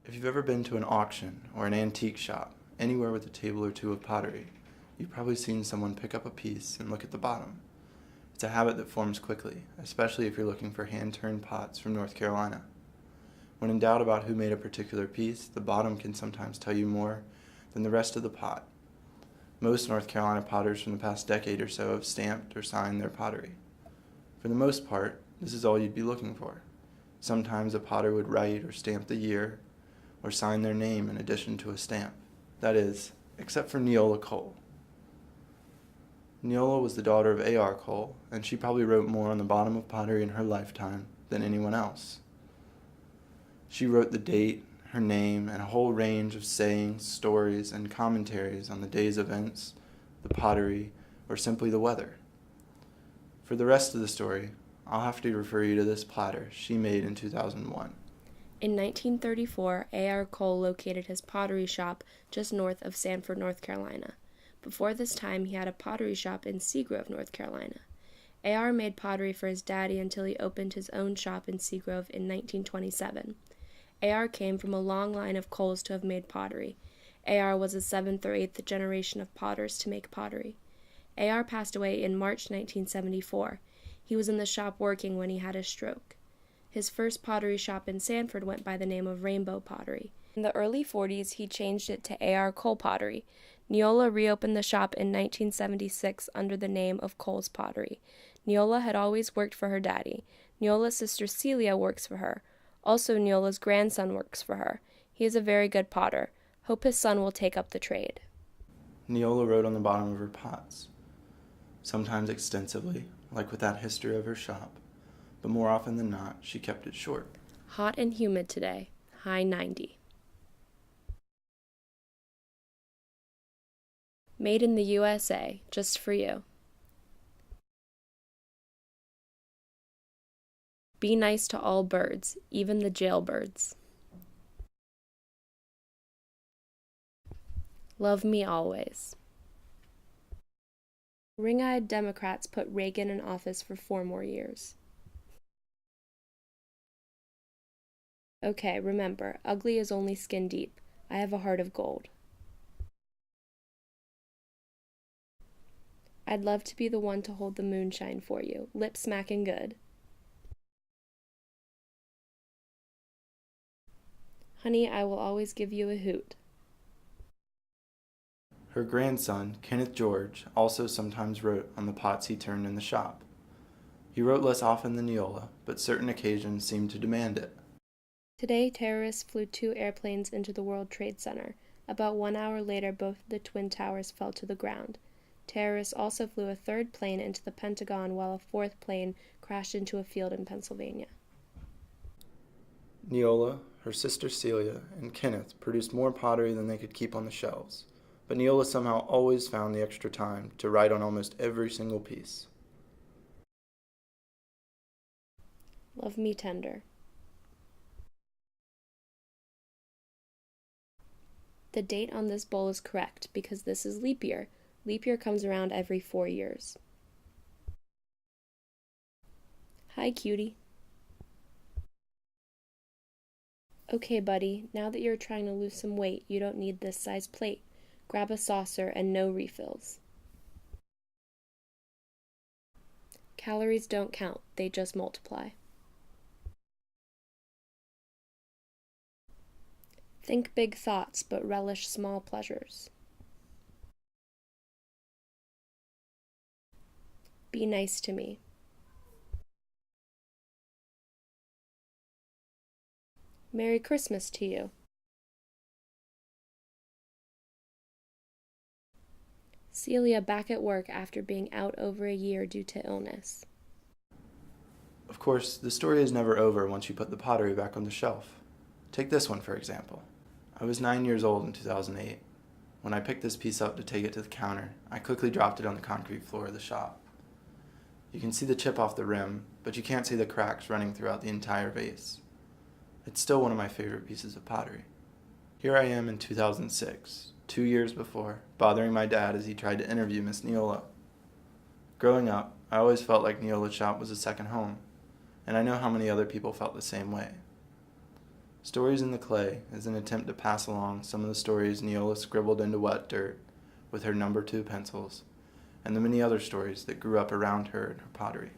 If you've ever been to an auction or an antique shop, anywhere with a table or two of pottery, you've probably seen someone pick up a piece and look at the bottom. It's a habit that forms quickly, especially if you're looking for hand-turned pots from North Carolina. When in doubt about who made a particular piece, the bottom can sometimes tell you more than the rest of the pot. Most North Carolina potters from the past decade or so have stamped or signed their pottery. For the most part, this is all you'd be looking for. Sometimes a potter would write or stamp the year, or sign their name in addition to a stamp. That is, except for Neola Cole. Neola was the daughter of A.R. Cole, and she probably wrote more on the bottom of pottery in her lifetime than anyone else. She wrote the date, her name, and a whole range of sayings, stories, and commentaries on the day's events, the pottery, or simply the weather. For the rest of the story, I'll have to refer you to this platter she made in 2001. In 1934, A.R. Cole located his pottery shop just north of Sanford, North Carolina. Before this time, he had a pottery shop in Seagrove, North Carolina. A.R. made pottery for his daddy until he opened his own shop in Seagrove in 1927. A.R. came from a long line of Coles to have made pottery. A.R. was the 7th or 8th generation of potters to make pottery. A.R. passed away in March 1974. He was in the shop working when he had a stroke. His first pottery shop in Sanford went by the name of Rainbow Pottery. In the early 40s, he changed it to A.R. Cole Pottery. Neola reopened the shop in 1976 under the name of Cole's Pottery. Neola had always worked for her daddy. Neola's sister Celia works for her. Also, Neola's grandson works for her. He is a very good potter. Hope his son will take up the trade. Neola wrote on the bottom of her pots, sometimes extensively, like with that history of her shop, but more often than not, she kept it short. Hot and humid today, high 90. Made in the USA, just for you. Be nice to all birds, even the jailbirds. Love me always. Ring-eyed Democrats put Reagan in office for 4 more years. Okay, remember, ugly is only skin deep. I have a heart of gold. I'd love to be the one to hold the moonshine for you, lip smacking good. Honey, I will always give you a hoot. Her grandson, Kenneth George, also sometimes wrote on the pots he turned in the shop. He wrote less often than Neola, but certain occasions seemed to demand it. Today, terrorists flew 2 airplanes into the World Trade Center. About 1 hour later, both of the Twin Towers fell to the ground. Terrorists also flew a 3rd plane into the Pentagon while a 4th plane crashed into a field in Pennsylvania. Neola, her sister Celia, and Kenneth produced more pottery than they could keep on the shelves, but Neola somehow always found the extra time to write on almost every single piece. Love me tender. The date on this bowl is correct because this is leap year. Leap year comes around every 4 years. Hi, cutie. Okay, buddy, now that you're trying to lose some weight, you don't need this size plate. Grab a saucer and no refills. Calories don't count, they just multiply. Think big thoughts, but relish small pleasures. Be nice to me. Merry Christmas to you. Celia back at work after being out over a year due to illness. Of course, the story is never over once you put the pottery back on the shelf. Take this one, for example. I was 9 years old in 2008. When I picked this piece up to take it to the counter, I quickly dropped it on the concrete floor of the shop. You can see the chip off the rim, but you can't see the cracks running throughout the entire vase. It's still one of my favorite pieces of pottery. Here I am in 2006, 2 years before, bothering my dad as he tried to interview Miss Neola. Growing up, I always felt like Neola's shop was a second home, and I know how many other people felt the same way. Stories in the Clay is an attempt to pass along some of the stories Neolia scribbled into wet dirt with her No. 2 pencils, and the many other stories that grew up around her and her pottery.